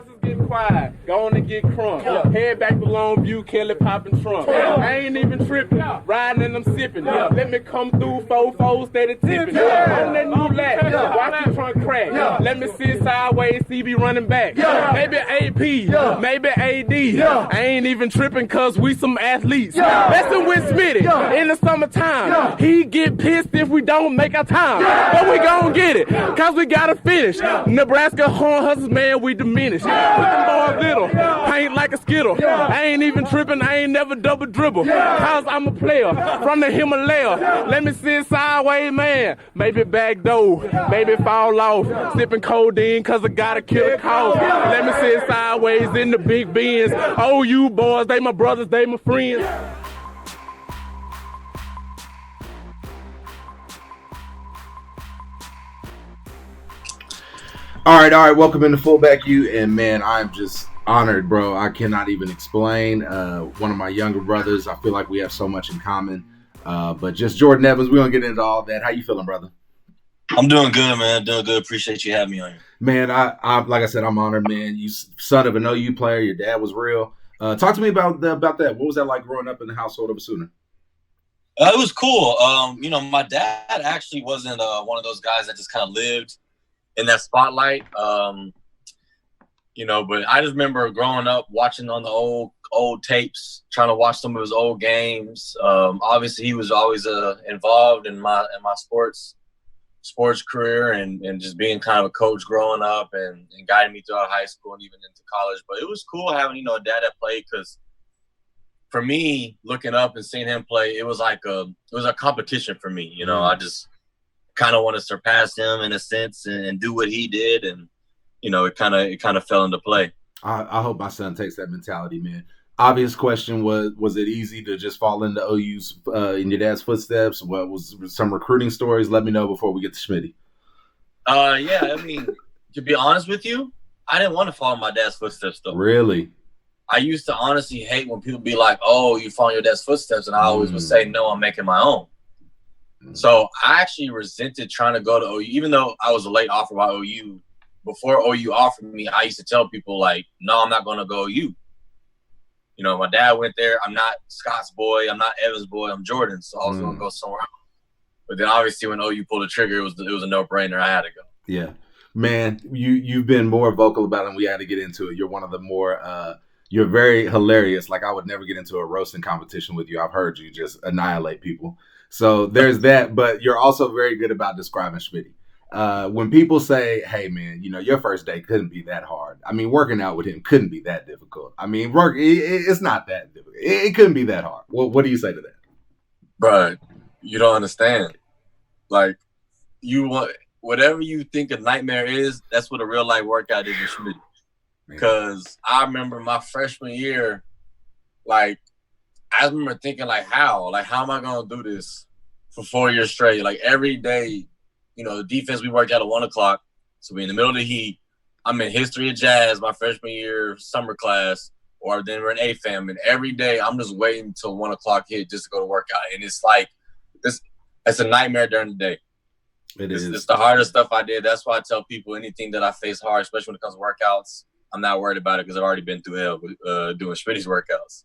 Boys is getting quiet. Go on and get crunk. Head back to Longview, Kelly popping trunk. I ain't even tripping. Riding and I'm sipping. Let me come through, 4-4, steady tipping. On that new lap. Watch the trunk crack. Let me sit sideways, CB running back. Maybe AP, maybe AD. I ain't even tripping cause we some athletes. Messing with Smitty in the summertime. He get pissed if we don't make our time. But we gon' get it, cause we gotta finish. Nebraska Horn Hustlers, man, we diminished. Put them boys little, paint like a skittle. I ain't even tripping, I ain't never double dribble. Cause I'm a player from the Himalaya. Let me sit sideways, man. Maybe back door, maybe fall off. Sipping codeine cause I gotta kill a cough. Let me sit sideways in the big Benz. Oh, you boys, they my brothers, they my friends. All right. Welcome into Fullback U, and man, I'm just honored, bro. I cannot even explain. One of my younger brothers. I feel like we have so much in common. But just Jordan Evans, we're gonna get into all that. How you feeling, brother? I'm doing good, man. Doing good. Appreciate you having me on here. Man, I like I said, I'm honored, man. You son of an OU player. Your dad was real. Talk to me about that. What was that like growing up in the household of a Sooner? It was cool. My dad actually wasn't one of those guys that just kind of lived in that spotlight. But I just remember growing up watching on the old tapes, trying to watch some of his old games. Obviously, he was always involved in my sports career and just being kind of a coach growing up and guiding me throughout high school and even into college. But it was cool having a dad that played, because for me, looking up and seeing him play, it was a competition for me. I just kind of want to surpass him in a sense and do what he did, and it kind of fell into play. I hope my son takes that mentality, man. Obvious question, was it easy to just fall into OU's in your dad's footsteps? What was some recruiting stories? Let me know before we get to Schmitty. To be honest with you, I didn't want to follow my dad's footsteps though. Really? I used to honestly hate when people be like, "Oh, you follow your dad's footsteps," and I always would say, "No, I'm making my own." So I actually resented trying to go to OU, even though I was a late offer by OU. Before OU offered me, I used to tell people like, "No, I'm not going to go OU." My dad went there. I'm not Scott's boy. I'm not Evans' boy. I'm Jordan. So I was going to go somewhere else. But then obviously when OU pulled the trigger, it was a no-brainer. I had to go. Yeah, man, you've been more vocal about it, and we had to get into it. You're one of the more you're very hilarious. Like, I would never get into a roasting competition with you. I've heard you just annihilate people. So there's that, but you're also very good about describing Schmitty. When people say, "Hey, man, your first day couldn't be that hard." I mean, working out with him couldn't be that difficult. I mean, it's not that difficult. It couldn't be that hard. What do you say to that? Bro, you don't understand. Like, whatever you think a nightmare is, that's what a real life workout is with Schmitty. Because I remember my freshman year, like, I remember thinking, how am I going to do this for 4 years straight? Like, every day, the defense we worked out at 1 o'clock. So we in the middle of the heat. I'm in history of jazz, my freshman year summer class, or then we're in AFAM. And every day I'm just waiting until 1 o'clock hit just to go to workout. And it's like, it's a nightmare during the day. It's the hardest stuff I did. That's why I tell people anything that I face hard, especially when it comes to workouts, I'm not worried about it because I've already been through hell doing Schmitty's workouts.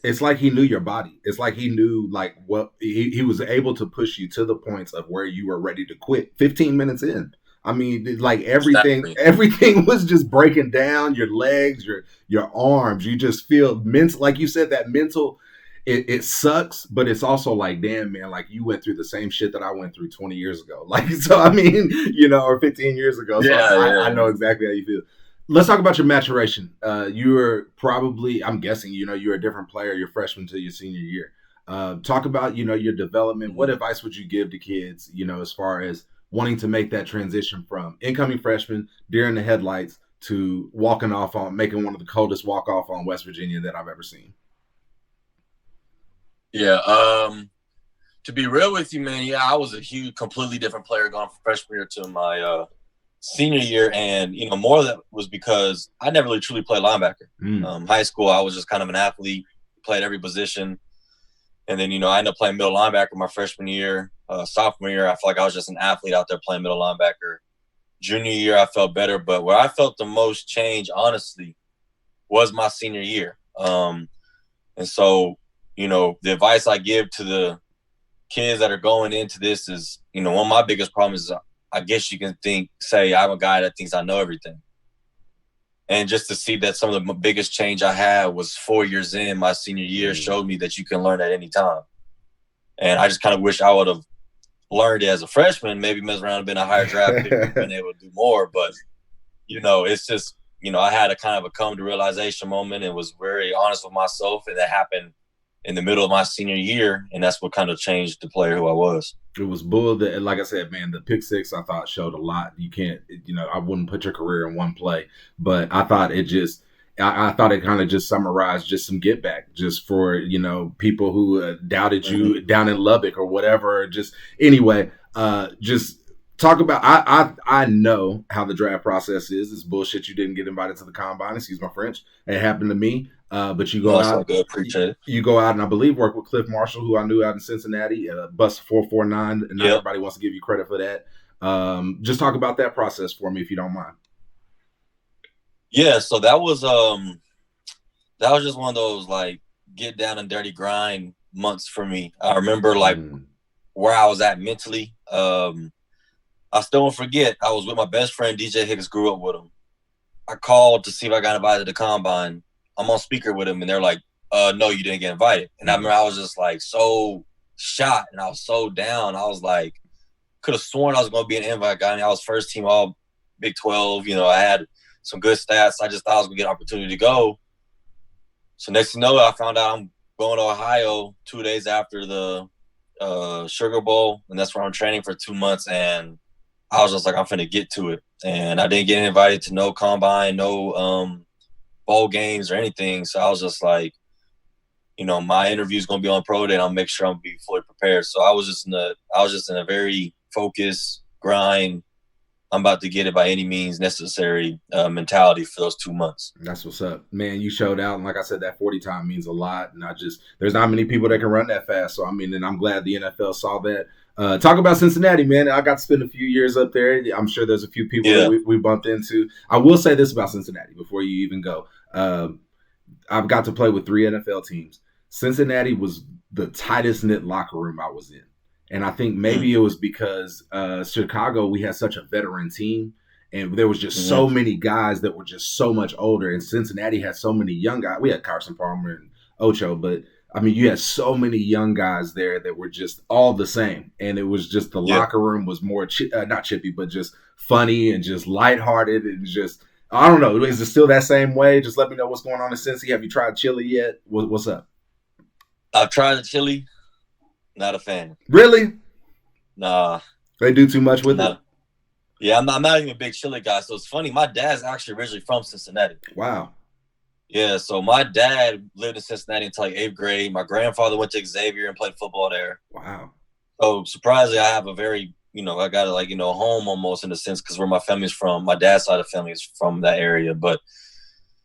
It's like he knew your body. It's like he knew what he was able to push you to the points of where you were ready to quit 15 minutes in. I mean, like everything was just breaking down, your legs, your arms. You just feel mental, like you said, that mental, it sucks, but it's also like, damn, man, like you went through the same shit that I went through 20 years ago. Like, so I mean, or 15 years ago. So I know exactly how you feel. Let's talk about your maturation. You were probably, I'm guessing, you're a different player your freshman to your senior year. Talk about, your development. What advice would you give to kids, as far as wanting to make that transition from incoming freshman, deer in the headlights, to making one of the coldest walk-off on West Virginia that I've ever seen? Yeah. To be real with you, man, I was a completely different player going from freshman year to my senior year, and more of that was because I never really truly played linebacker. High school, I was just kind of an athlete, played every position, and then I ended up playing middle linebacker my freshman year. Sophomore year, I feel like I was just an athlete out there playing middle linebacker. Junior year, I felt better. But where I felt the most change, honestly, was my senior year. And so, the advice I give to the kids that are going into this is, one of my biggest problems is, I guess you can say I'm a guy that thinks I know everything. And just to see that some of the biggest change I had was 4 years in my senior year showed me that you can learn at any time. And I just kind of wish I would have learned it as a freshman, maybe mess around and been a higher draft pick and been able to do more. But, it's just, I had a kind of a come to realization moment and was very honest with myself. And that happened in the middle of my senior year. And that's what kind of changed the player who I was. It was bull that, like I said, man, the pick six I thought showed a lot. You can't, I wouldn't put your career in one play, but I thought it just, I thought it kind of just summarized just some get back just for, people who doubted you down in Lubbock or whatever. Just anyway, just talk about, I know how the draft process is. It's bullshit. You didn't get invited to the combine. Excuse my French. It happened to me. But you go out. Good. Appreciate it. You go out and I believe work with Cliff Marshall, who I knew out in Cincinnati, bust 449. And not everybody wants to give you credit for that. Just talk about that process for me if you don't mind. Yeah, so that was just one of those like get down and dirty grind months for me. I remember where I was at mentally. I still won't forget. I was with my best friend DJ Hicks, grew up with him. I called to see if I got invited to the combine. I'm on speaker with him, and they're like, no, you didn't get invited. And I remember I was just like so shot, and I was so down. I was like, could have sworn I was going to be an invite guy. And I was first team all Big 12. I had some good stats. I just thought I was going to get an opportunity to go. So next thing you know, I found out I'm going to Ohio 2 days after the Sugar Bowl, and that's where I'm training for 2 months. And I was just like, I'm finna get to it. And I didn't get invited to no combine, no bowl games or anything. So I was just like, my interview is gonna be on pro day, and I'll make sure I'm be fully prepared. So I was just in a very focused grind. I'm about to get it by any means necessary mentality for those 2 months. That's what's up, man. You showed out, and like I said, that 40 time means a lot. And there's not many people that can run that fast. So and I'm glad the NFL saw that. Talk about Cincinnati, man. I got to spend a few years up there. I'm sure there's a few people that we bumped into. I will say this about Cincinnati before you even go. I've got to play with 3 NFL teams. Cincinnati was the tightest knit locker room I was in. And I think maybe it was because Chicago, we had such a veteran team. And there was just so many guys that were just so much older. And Cincinnati had so many young guys. We had Carson Palmer and Ocho, but you had so many young guys there that were just all the same. And it was just the locker room was more, not chippy, but just funny and just lighthearted and just, I don't know. Is it still that same way? Just let me know what's going on in Cincy. Have you tried chili yet? What's up? I've tried the chili. Not a fan. Really? Nah. They do too much with it? Yeah, I'm not even a big chili guy. So it's funny. My dad's actually originally from Cincinnati. Wow. Yeah, so my dad lived in Cincinnati until like 8th grade. My grandfather went to Xavier and played football there. Wow. So surprisingly, I have a very, I got a home almost in a sense because where my family's from, my dad's side of the family is from that area. But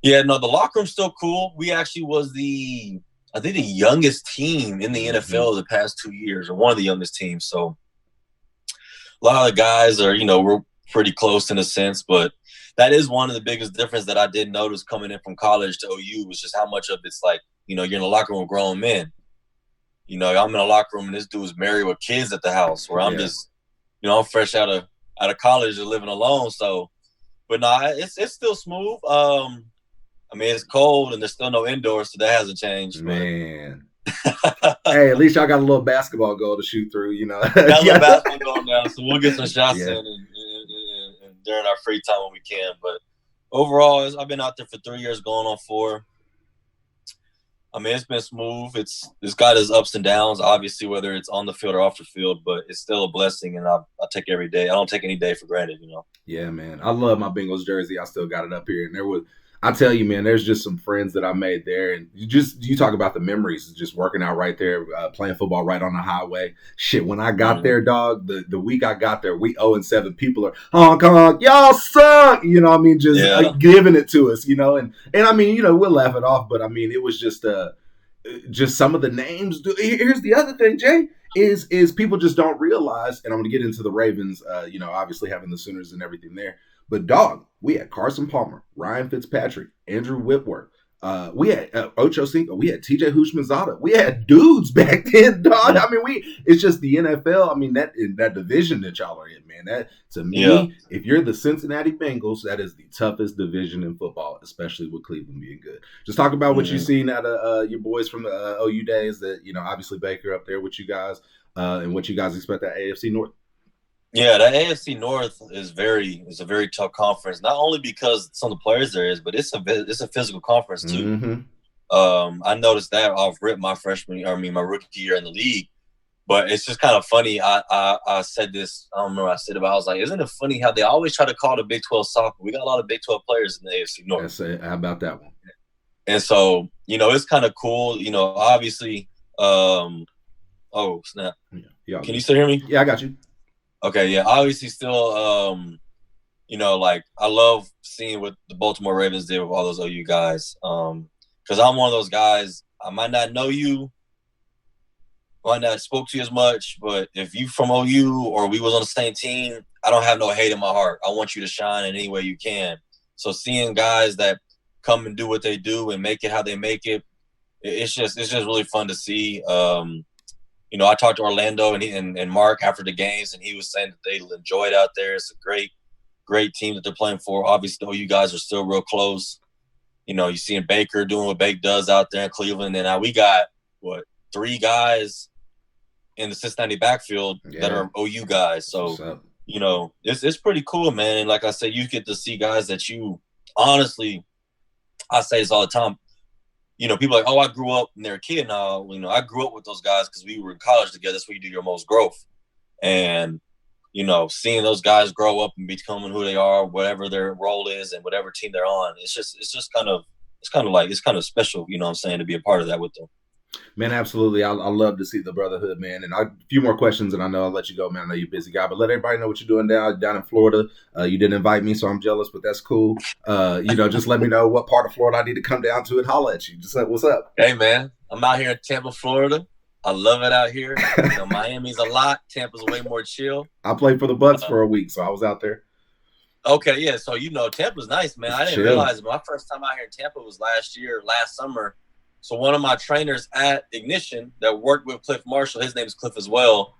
yeah, no, the locker room's still cool. We actually was the youngest team in the NFL the past 2 years, or one of the youngest teams. So a lot of the guys are, we're pretty close in a sense, but that is one of the biggest difference that I did notice coming in from college to OU was just how much of it's like, you're in the locker room with grown men. I'm in a locker room and this dude's married with kids at the house where I'm just, I'm fresh out of college and living alone. So, but no, it's still smooth. It's cold and there's still no indoors, so that hasn't changed. Man. Hey, at least y'all got a little basketball goal to shoot through, Got a little basketball going now, so we'll get some shots in and during our free time when we can. But overall, I've been out there for 3 years, going on 4. It's been smooth. It's got its ups and downs, obviously, whether it's on the field or off the field, but it's still a blessing, and I take every day. I don't take any day for granted, Yeah, man. I love my Bengals jersey. I still got it up here, and I tell you, man, there's just some friends that I made there. And you talk about the memories, just working out right there, playing football right on the highway. Shit, when I got there, dog, the week I got there, we 0-7. People are, honk, honk, y'all suck. Just giving it to us, And we'll laugh it off. But, it was just some of the names. Here's the other thing, Jay. is people just don't realize, and I'm going to get into the Ravens, obviously having the Sooners and everything there. But, dog, we had Carson Palmer, Ryan Fitzpatrick, Andrew Whitworth. We had Ocho Cinco. We had TJ Houshmandzadeh. We had dudes back then, dog. I mean, it's just the NFL. I mean, that division that y'all are in, man. That, to me, if you're the Cincinnati Bengals, that is the toughest division in football, especially with Cleveland being good. Just talk about what you've seen out of your boys from the OU days. That obviously Baker up there with you guys, and what you guys expect at AFC North. Yeah, that AFC North is a very tough conference. Not only because some of the players there is, but it's a physical conference too. Mm-hmm. I noticed that off rip my rookie year in the league. But it's just kind of funny. I said this. I don't remember what I said, but I was like, isn't it funny how they always try to call the Big 12 soccer? We got a lot of Big 12 players in the AFC North. How about that one? And so it's kind of cool. Obviously. Oh snap! Yeah. Can you still hear me? Yeah, I got you. Okay, yeah. Obviously, still, I love seeing what the Baltimore Ravens did with all those OU guys. Because I'm one of those guys. I might not know you, might not spoke to you as much, but if you from OU or we was on the same team, I don't have no hate in my heart. I want you to shine in any way you can. So seeing guys that come and do what they do and make it how they make it, it's just really fun to see. I talked to Orlando and Mark after the games, and he was saying that they enjoyed out there. It's a great team that they're playing for. Obviously, you guys are still real close. You seeing Baker doing what Baker does out there in Cleveland, and now we got, 3 guys in the Cincinnati backfield that are OU guys. So, it's pretty cool, man. And like I said, you get to see guys that you honestly, I say this all the time. People are like, oh, I grew up and they're a kid now. I grew up with those guys because we were in college together. That's where you do your most growth. And, seeing those guys grow up and becoming who they are, whatever their role is and whatever team they're on, it's kind of special, what I'm saying, to be a part of that with them. Man, absolutely. I love to see the Brotherhood, man. And a few more questions, and I know I'll let you go, man. I know you're a busy guy, but let everybody know what you're doing down in Florida. You didn't invite me, so I'm jealous, but that's cool. Just let me know what part of Florida I need to come down to and holler at you. Just like, what's up? Hey, man, I'm out here in Tampa, Florida. I love it out here. Miami's a lot. Tampa's way more chill. I played for the Bucks for a week, so I was out there. Okay, yeah. So, Tampa's nice, man. I didn't realize it. My first time out here in Tampa was last summer. So one of my trainers at Ignition that worked with Cliff Marshall, his name is Cliff as well.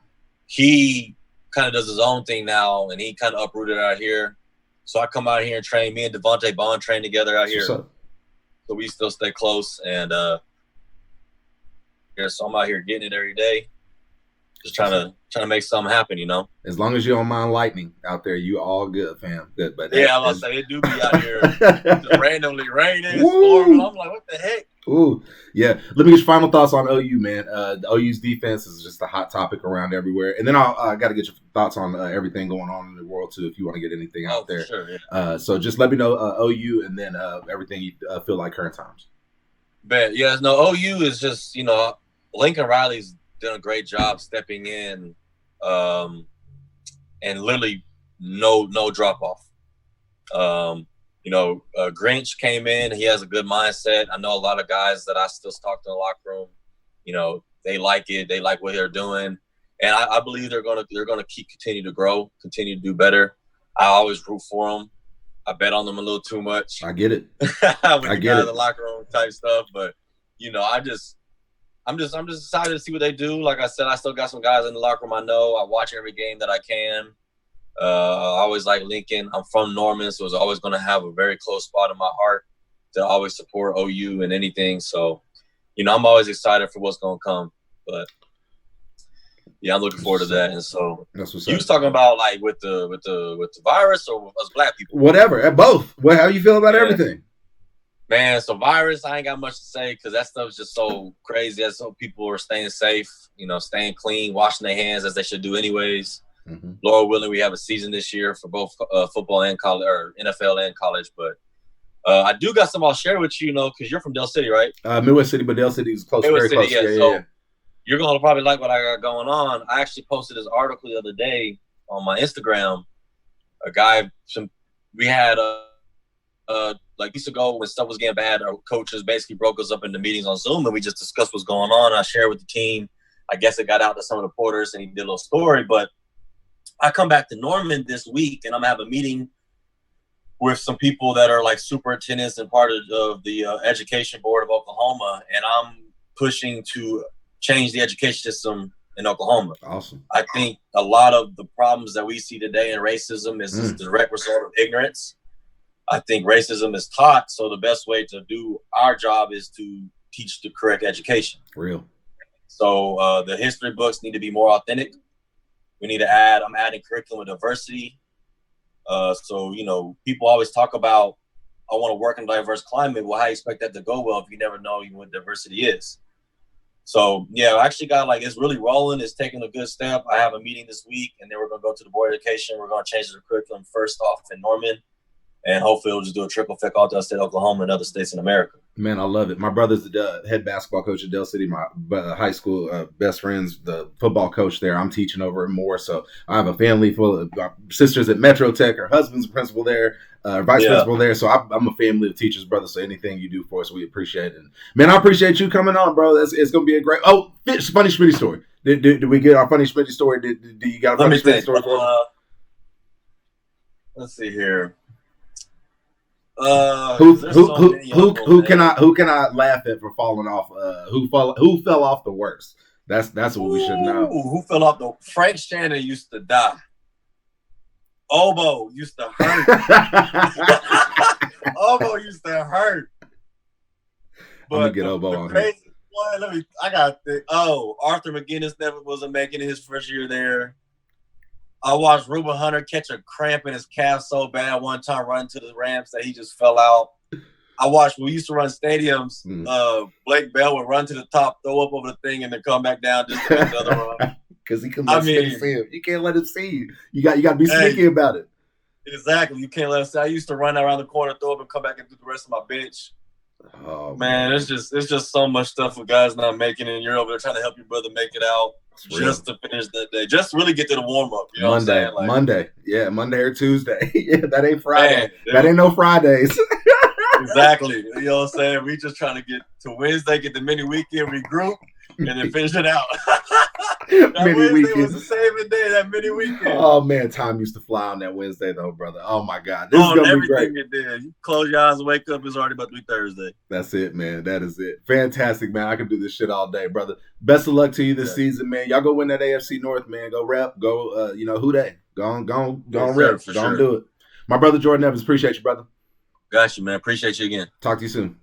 He kind of does his own thing now, and he kind of uprooted out here. So I come out here and train. Me and Devontae Bond train together out here. So we still stay close, and so I'm out here getting it every day, just trying to make something happen. As long as you don't mind lightning out there, you all good, fam. Good, but yeah, I'm gonna say it do be out here just randomly raining, storming. I'm like, what the heck? Ooh, yeah. Let me get your final thoughts on OU, man. The OU's defense is just a hot topic around everywhere, and then I got to get your thoughts on everything going on in the world too. If you want to get anything out there, sure, yeah. So just let me know OU, and then everything you feel like current times. Bet, yes, no. OU is just Lincoln Riley's done a great job stepping in, and literally no drop off. Grinch came in. He has a good mindset. I know a lot of guys that I still talk to in the locker room. They like it. They like what they're doing, and I believe they're gonna continue to grow, continue to do better. I always root for them. I bet on them a little too much. I get it. I get it. The locker room type stuff, but I'm just excited to see what they do. Like I said, I still got some guys in the locker room I know. I watch every game that I can. I always like Lincoln. I'm from Norman, so it's always going to have a very close spot in my heart to always support OU and anything. So, I'm always excited for what's going to come. But yeah, I'm looking forward to that. And so, you was talking about like with the virus or with us black people? Whatever, both. How you feel about everything? Man, so virus, I ain't got much to say because that stuff's just so crazy. That's so people are staying safe, staying clean, washing their hands as they should do anyways. Mm-hmm. Lord willing, we have a season this year for both football and college, or NFL and college. But I do got some I'll share with you, because you're from Del City, right? Midwest City, but Del City is close. Midwest very City, close. Yeah. So you're going to probably like what I got going on. I actually posted this article the other day on my Instagram. We had like weeks ago when stuff was getting bad, our coaches basically broke us up into meetings on Zoom, and we just discussed what's going on. I shared with the team. I guess it got out to some of the porters and he did a little story. But I come back to Norman this week and I'm gonna have a meeting with some people that are like superintendents and part of the education board of Oklahoma. And I'm pushing to change the education system in Oklahoma. Awesome. I think a lot of the problems that we see today in racism is a direct result of ignorance. I think racism is taught, so the best way to do our job is to teach the correct education. Real. So the history books need to be more authentic. We need to I'm adding curriculum diversity. So, you know, people always talk about, I want to work in a diverse climate. Well, how do you expect that to go well if you never know even what diversity is? So, yeah, I actually got it's really rolling. It's taking a good step. I have a meeting this week, and then we're going to go to the board of education. We're going to change the curriculum first off in Norman, and hopefully it'll just do a trickle effect all throughout state Oklahoma and other states in America. Man, I love it. My brother's the head basketball coach at Dell City. My high school best friend's the football coach there. I'm teaching over him more. So I have a family full of sisters at Metro Tech. Her husband's principal there, vice principal there. So I'm a family of teachers, brother. So anything you do for us, we appreciate it. Man, I appreciate you coming on, bro. It's going to be a great – oh, funny Schmitty story. Did we get our funny Schmitty story? Do you got a funny Schmitty story for us? Let's see here. Who can I laugh at for falling off? Who fell off the worst? That's what we should know. Who fell off the? Frank Shannon used to die. Oboe used to hurt. Oboe used to hurt. But I'm gonna get Oboe on here. Arthur McGinnis never wasn't making it his first year there. I watched Reuben Hunter catch a cramp in his calf so bad one time running to the ramps that he just fell out. I watched, we used to run stadiums, Blake Bell would run to the top, throw up over the thing, and then come back down just to make another run. Because he can let Smitty see him. You can't let him see you. You got to be sneaky about it. Exactly. You can't let him see. I used to run around the corner, throw up, and come back and do the rest of my bench. Oh man, it's just so much stuff with guys not making it, and you're over there trying to help your brother make it out just to finish that day, just really get to the warm up. You know Monday, what I'm saying? Monday or Tuesday. Yeah, that ain't Friday. Man, that ain't no Fridays. Exactly. You know what I'm saying? We just trying to get to Wednesday, get the mini weekend, regroup, and then finish it out. That mini Wednesday weekend was the saving day. That mini weekend. Oh man, time used to fly on that Wednesday though, brother. Oh my God, this is gonna be great. It did. You close your eyes and wake up, it's already about to be Thursday. That's it, man. That is it. Fantastic, man. I can do this shit all day, brother. Best of luck to you this season, man. Y'all go win that AFC North, man. Go rep. Go. Who they? Go on, rep. Go on, do it. My brother Jordan Evans. Appreciate you, brother. Got you, man. Appreciate you again. Talk to you soon.